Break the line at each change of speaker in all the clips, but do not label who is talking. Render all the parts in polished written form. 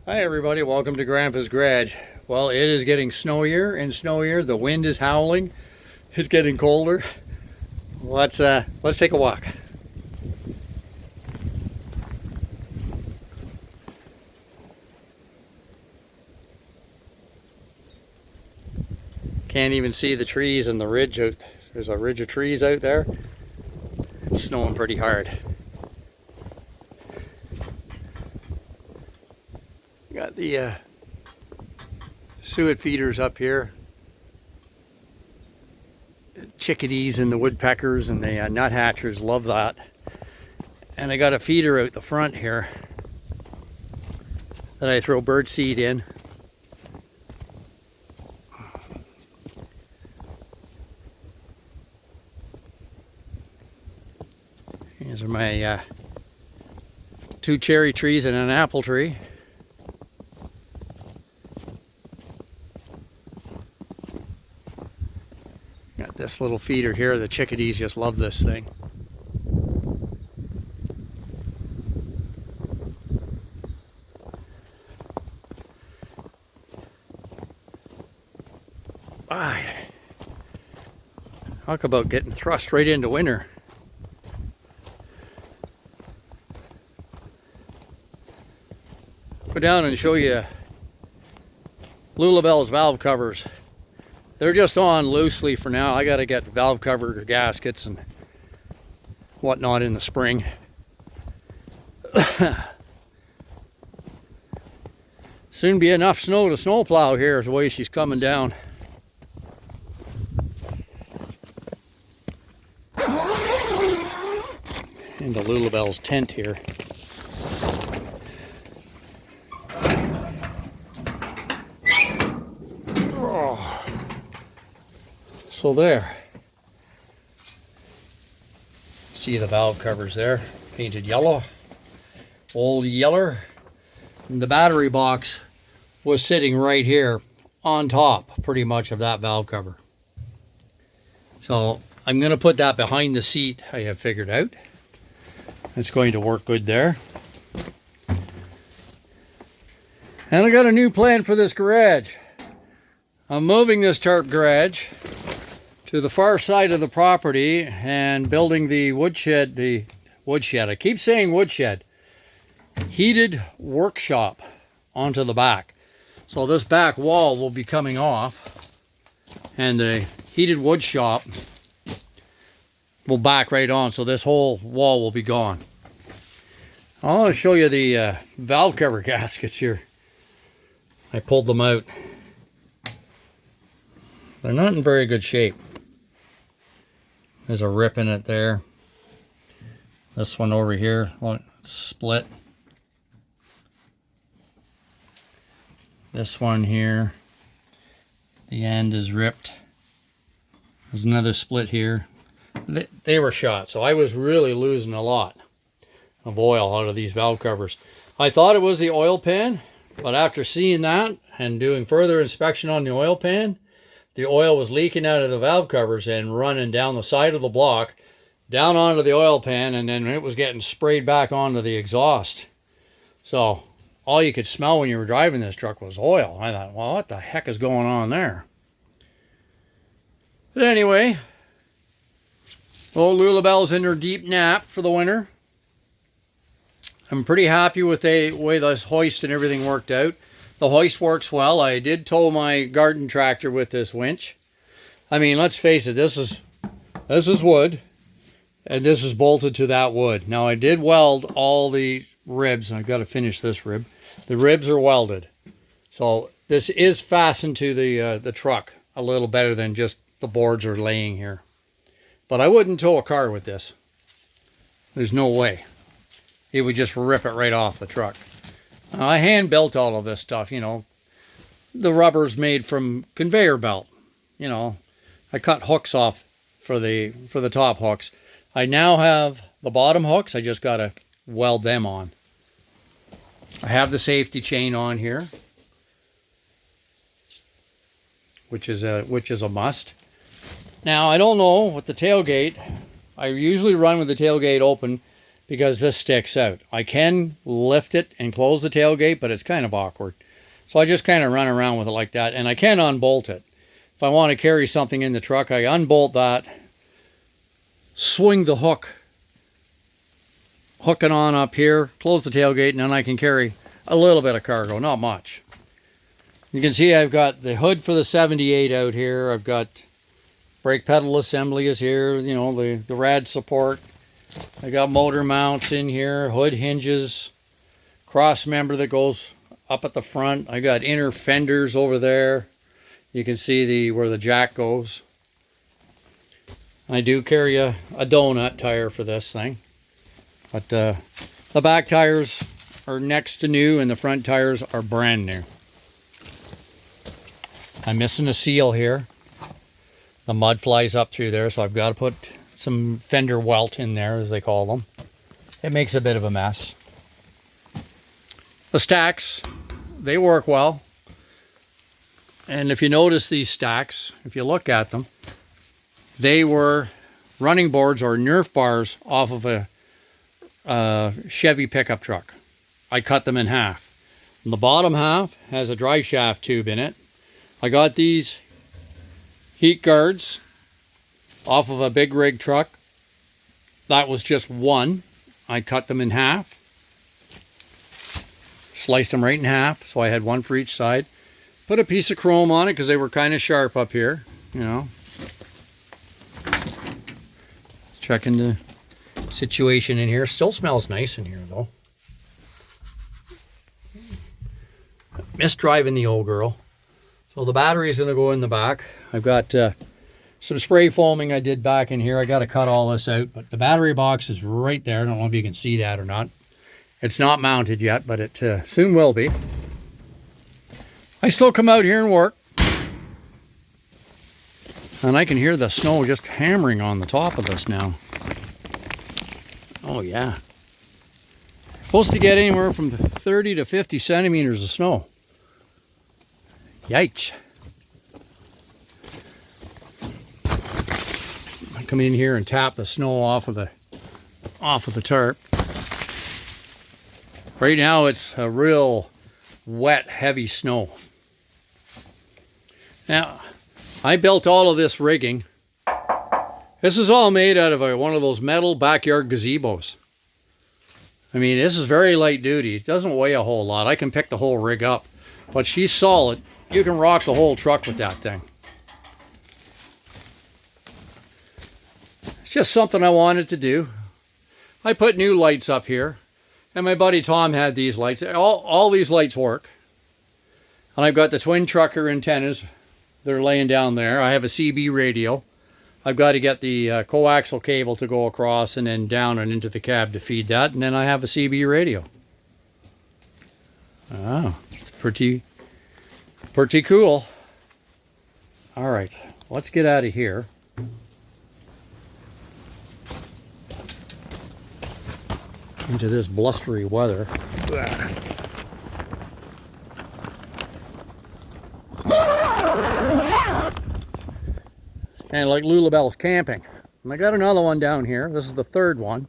Hi everybody, welcome to Grandpa's Garage. Well, it is getting snowier and snowier. The wind is howling. It's getting colder. Let's take a walk. Can't even see the trees and the ridge out. There's a ridge of trees out there. It's snowing pretty hard. Got the suet feeders up here. Chickadees and the woodpeckers and the nuthatchers love that. And I got a feeder out the front here that I throw bird seed in. These are my 2 cherry trees and an apple tree. Got this little feeder here. The chickadees just love this thing. Talk about getting thrust right into winter. Go down and show you Lulabelle's valve covers. They're just on loosely for now. I got to get valve cover gaskets and whatnot in the spring. Soon be enough snow to snowplow here the way she's coming down. Into Lulabelle's tent here. So there. See the valve covers there, painted yellow, old yeller. And the battery box was sitting right here on top pretty much of that valve cover. So I'm going to put that behind the seat, I have figured out. It's going to work good there. And I got a new plan for this garage. I'm moving this tarp garage to the far side of the property and building the woodshed, I keep saying woodshed, heated workshop onto the back. So this back wall will be coming off and the heated wood shop will back right on, so this whole wall will be gone. I'll show you the valve cover gaskets here. I pulled them out. They're not in very good shape. There's a rip in it there. This one over here, split. This one here, the end is ripped. There's another split here. They were shot, so I was really losing a lot of oil out of these valve covers. I thought it was the oil pan, but after seeing that and doing further inspection on the oil pan, the oil was leaking out of the valve covers and running down the side of the block, down onto the oil pan, and then it was getting sprayed back onto the exhaust. So all you could smell when you were driving this truck was oil. I thought, well, what the heck is going on there? But anyway, old Lulabelle's in her deep nap for the winter. I'm pretty happy with the way this hoist and everything worked out. The hoist works well. I did tow my garden tractor with this winch. I mean, let's face it, this is wood, and this is bolted to that wood. Now I did weld all the ribs. I've got to finish this rib. The ribs are welded, so this is fastened to the truck a little better than just the boards are laying here. But I wouldn't tow a car with this. There's no way. It would just rip it right off the truck. I hand built all of this stuff, you know. The rubber's made from conveyor belt. You know, I cut hooks off for the top hooks. I now have the bottom hooks. I just got to weld them on. I have the safety chain on here, which is a must. Now, I don't know with the tailgate. I usually run with the tailgate open because this sticks out. I can lift it and close the tailgate, but it's kind of awkward. So I just kind of run around with it like that, and I can unbolt it. If I want to carry something in the truck, I unbolt that, swing the hook it on up here, close the tailgate, and then I can carry a little bit of cargo, not much. You can see I've got the hood for the 78 out here. I've got brake pedal assembly is here, you know, the rad support. I got motor mounts in here, hood hinges, cross member that goes up at the front. I got inner fenders over there. You can see where the jack goes. I do carry a donut tire for this thing. But the back tires are next to new and the front tires are brand new. I'm missing a seal here. The mud flies up through there, so I've got to put some fender welt in there, as they call them. It makes a bit of a mess. The stacks, they work well. And if you notice these stacks, if you look at them, they were running boards or Nerf bars off of a Chevy pickup truck. I cut them in half. And the bottom half has a dry shaft tube in it. I got these heat guards off of a big rig truck. That was just one. I cut them in half. Sliced them right in half, so I had one for each side. Put a piece of chrome on it because they were kind of sharp up here, you know. Checking the situation in here. Still smells nice in here though. Missed driving the old girl. So the battery's going to go in the back. I've got some spray foaming I did back in here. I got to cut all this out, but the battery box is right there. I don't know if you can see that or not. It's not mounted yet, but it soon will be. I still come out here and work. And I can hear the snow just hammering on the top of this now. Oh yeah. Supposed to get anywhere from 30 to 50 centimeters of snow. Yikes. I come in here and tap the snow off of the tarp. Right now it's a real wet, heavy snow. Now, I built all of this rigging. This is all made out of one of those metal backyard gazebos. I mean, this is very light duty. It doesn't weigh a whole lot. I can pick the whole rig up. But she's solid. You can rock the whole truck with that thing. It's just something I wanted to do. I put new lights up here. And my buddy Tom had these lights. All these lights work. And I've got the twin trucker antennas. They're laying down there. I have a CB radio. I've got to get the coaxial cable to go across and then down and into the cab to feed that. And then I have a CB radio. Oh, it's pretty cool. All right, let's get out of here. Into this blustery weather. Kind of like Lulabelle's camping. And I got another one down here. This is the third one.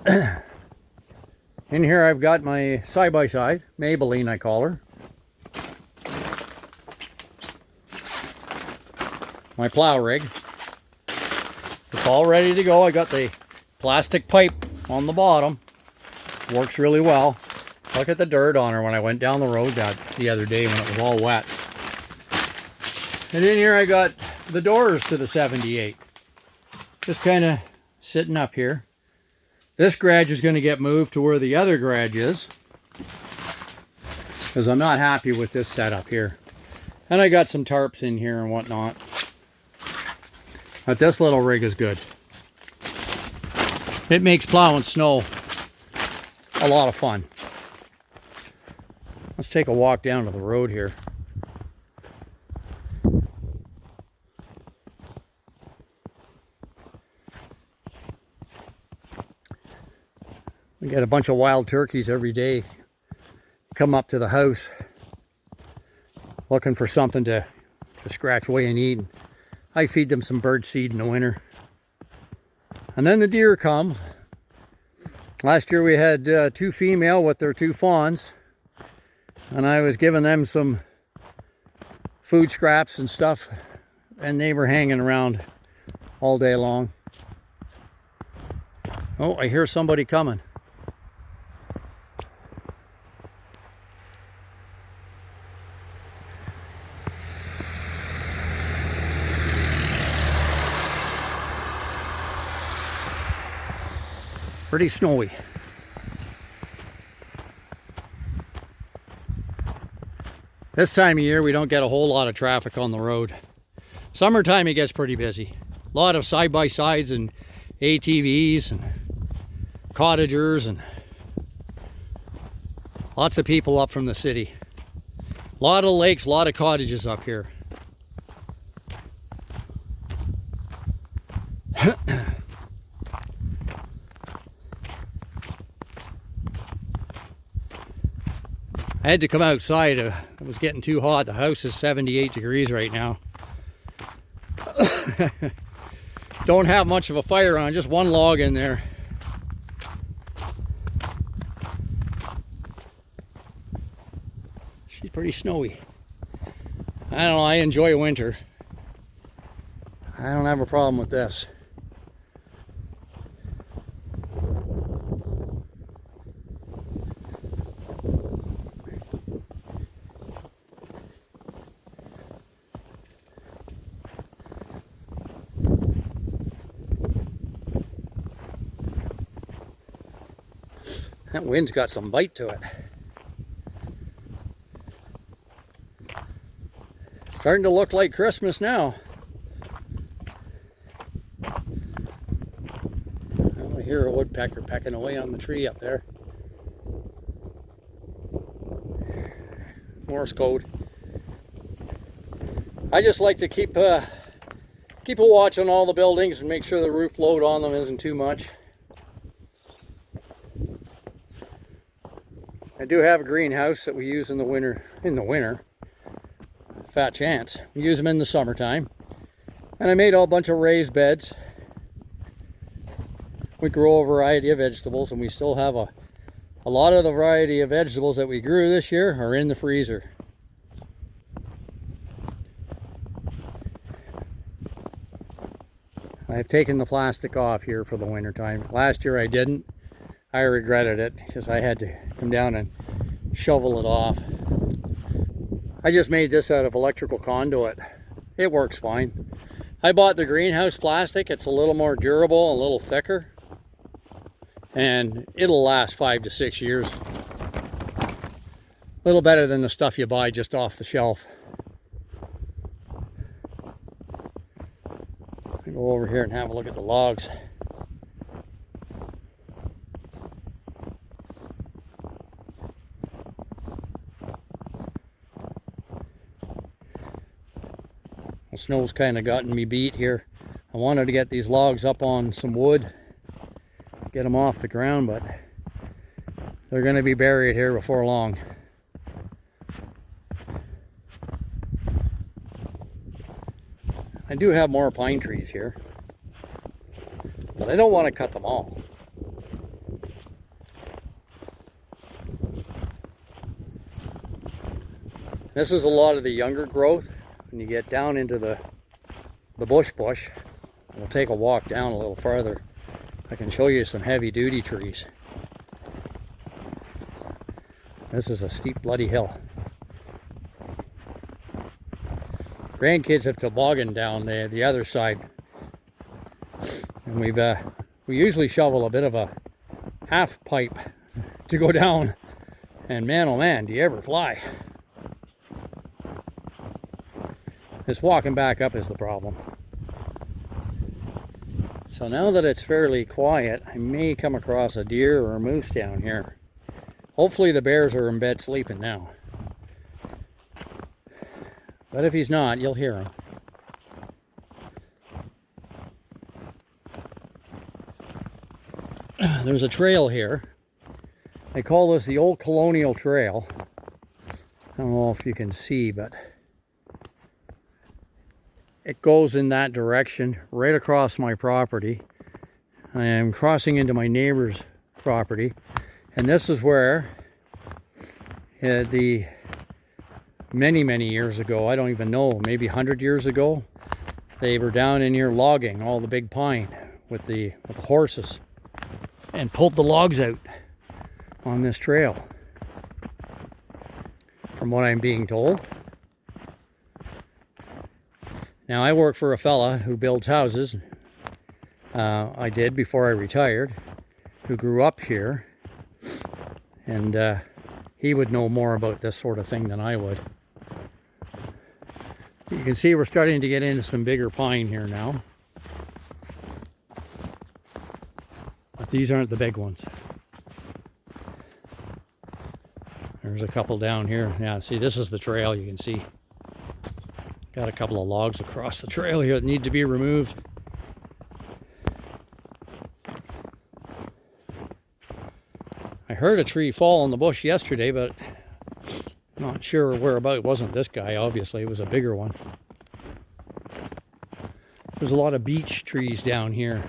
In here I've got my side-by-side, Maybelline I call her. My plow rig. It's all ready to go. I got the plastic pipe on the bottom. Works really well. Look at the dirt on her when I went down the road the other day when it was all wet. And in here I got the doors to the 78. Just kind of sitting up here. This garage is going to get moved to where the other garage is, because I'm not happy with this setup here. And I got some tarps in here and whatnot. But this little rig is good. It makes plowing snow a lot of fun. Let's take a walk down to the road here. We get a bunch of wild turkeys every day come up to the house looking for something to scratch away and eat. I feed them some bird seed in the winter. And then the deer come. Last year we had 2 female with their 2 fawns, and I was giving them some food scraps and stuff, and they were hanging around all day long. Oh, I hear somebody coming. Pretty snowy. This time of year we don't get a whole lot of traffic on the road. Summertime it gets pretty busy. A lot of side-by-sides and ATVs and cottagers and lots of people up from the city. A lot of lakes, a lot of cottages up here. I had to come outside. It was getting too hot. The house is 78 degrees right now. Don't have much of a fire on, just one log in there. She's pretty snowy. I don't know, I enjoy winter. I don't have a problem with this. That wind's got some bite to it. Starting to look like Christmas now. I hear a woodpecker pecking away on the tree up there. Morse code. I just like to keep a watch on all the buildings and make sure the roof load on them isn't too much. I do have a greenhouse that we use in the winter. Fat chance. We use them in the summertime. And I made a bunch of raised beds. We grow a variety of vegetables, and we still have a lot of the variety of vegetables that we grew this year are in the freezer. I've taken the plastic off here for the winter time. Last year I didn't. I regretted it because I had to come down and shovel it off. I just made this out of electrical conduit. It works fine. I bought the greenhouse plastic. It's a little more durable, a little thicker, and it'll last 5 to 6 years. A little better than the stuff you buy just off the shelf. I'll go over here and have a look at the logs. The snow's kind of gotten me beat here. I wanted to get these logs up on some wood, get them off the ground, but they're going to be buried here before long. I do have more pine trees here, but I don't want to cut them all. This is a lot of the younger growth. When you get down into the bush, we'll take a walk down a little farther. I can show you some heavy duty trees. This is a steep, bloody hill. Grandkids have tobogganed down the other side, and we usually shovel a bit of a half pipe to go down. And man, oh man, do you ever fly? This walking back up is the problem. So now that it's fairly quiet, I may come across a deer or a moose down here. Hopefully the bears are in bed sleeping now. But if he's not, you'll hear him. There's a trail here. They call this the old Colonial Trail. I don't know if you can see, but it goes in that direction right across my property. I am crossing into my neighbor's property, and this is where the many years ago, I don't even know, maybe 100 years ago, they were down in here logging all the big pine with the horses and pulled the logs out on this trail, from what I'm being told. Now, I work for a fella who builds houses. I did before I retired, who grew up here, and he would know more about this sort of thing than I would. You can see we're starting to get into some bigger pine here now. But these aren't the big ones. There's a couple down here. Yeah, see, this is the trail, you can see. Got a couple of logs across the trail here that need to be removed. I heard a tree fall in the bush yesterday, but not sure whereabout. It wasn't this guy, obviously. It was a bigger one. There's a lot of beech trees down here.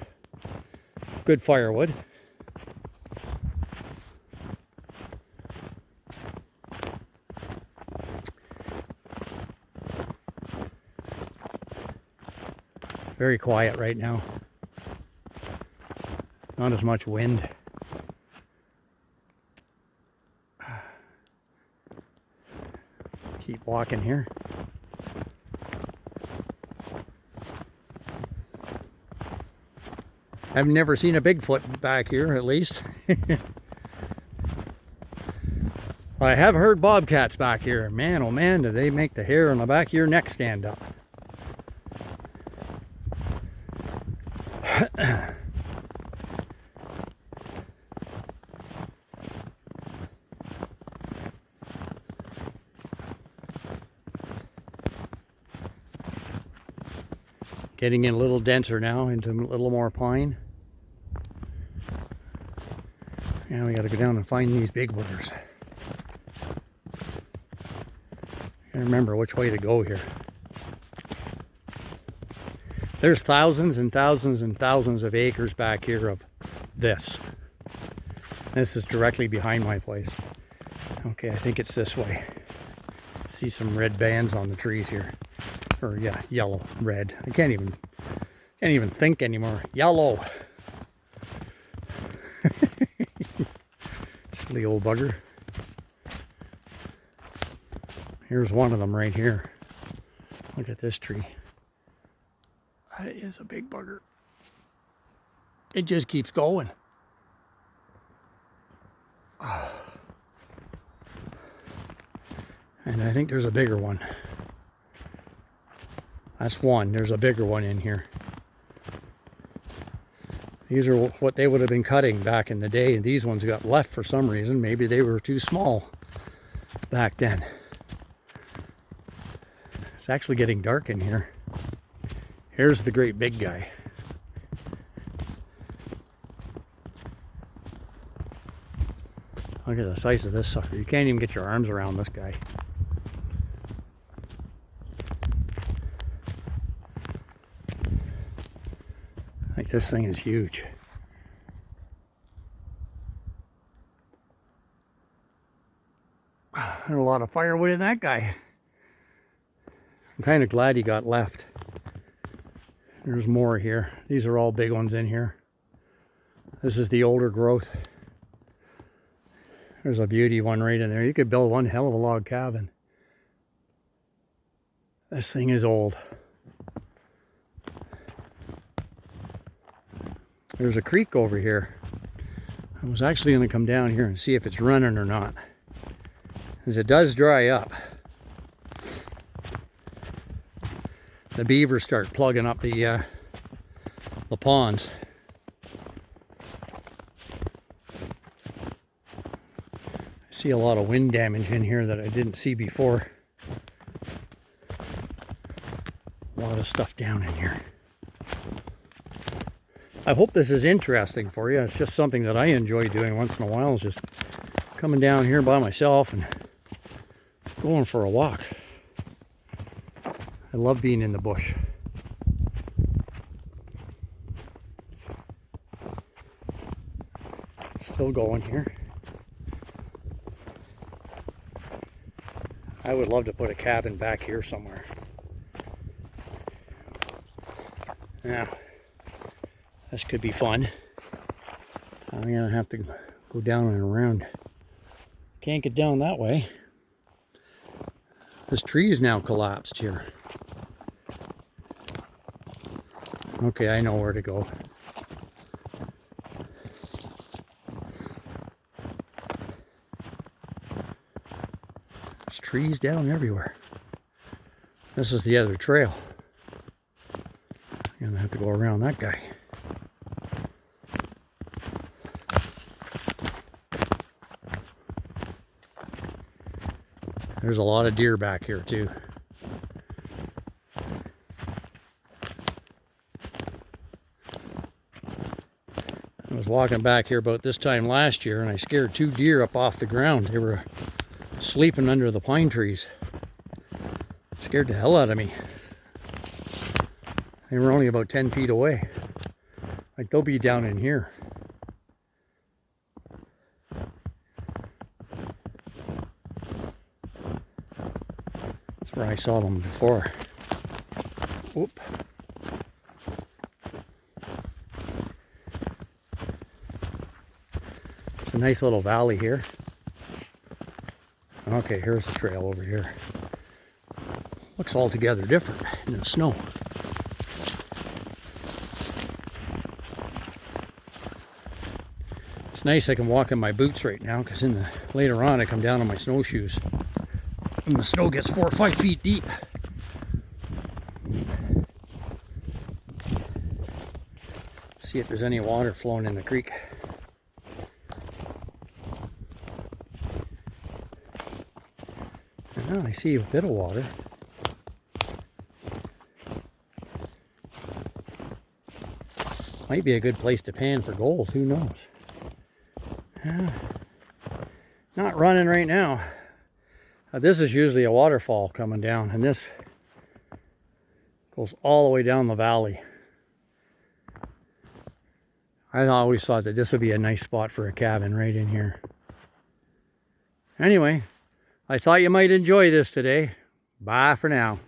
Good firewood. Very quiet right now. Not as much wind. Keep walking here. I've never seen a Bigfoot back here, at least. I have heard bobcats back here. Man, oh man, do they make the hair on the back of your neck stand up. Getting in a little denser now, into a little more pine. Now we gotta go down and find these big boogers. Gotta remember which way to go here. There's thousands and thousands and thousands of acres back here of this. This is directly behind my place. Okay, I think it's this way. See some red bands on the trees here. Or yeah, yellow, red. I can't even think anymore. Yellow. Silly old bugger. Here's one of them right here. Look at this tree. That is a big bugger. It just keeps going. And I think there's a bigger one. That's one. There's a bigger one in here. These are what they would have been cutting back in the day, and these ones got left for some reason. Maybe they were too small back then. It's actually getting dark in here. Here's the great big guy. Look at the size of this sucker. You can't even get your arms around this guy. Like, this thing is huge. There's a lot of firewood in that guy. I'm kind of glad he got left. There's more here. These are all big ones in here. This is the older growth. There's a beauty one right in there. You could build one hell of a log cabin. This thing is old. There's a creek over here. I was actually going to come down here and see if it's running or not, as it does dry up. The beavers start plugging up the ponds. I see a lot of wind damage in here that I didn't see before. A lot of stuff down in here. I hope this is interesting for you. It's just something that I enjoy doing once in a while, is just coming down here by myself and going for a walk. I love being in the bush. still going here. I would love to put a cabin back here somewhere. Now, this could be fun. I'm gonna have to go down and around. Can't get down that way. This tree is now collapsed here. Okay, I know where to go. There's trees down everywhere. This is the other trail. I'm gonna have to go around that guy. There's a lot of deer back here too. I was walking back here about this time last year and I scared 2 deer up off the ground. They were sleeping under the pine trees. Scared the hell out of me. They were only about 10 feet away. Like they'll be down in here. That's where I saw them before. Whoop. It's a nice little valley here. Okay, here's the trail over here. Looks altogether different in the snow. It's nice I can walk in my boots right now because later on I come down on my snowshoes and the snow gets 4 or 5 feet deep. See if there's any water flowing in the creek. Well, I see a bit of water. Might be a good place to pan for gold, who knows? Not running right now. This is usually a waterfall coming down, and this goes all the way down the valley. I always thought that this would be a nice spot for a cabin right in here. Anyway, I thought you might enjoy this today. Bye for now.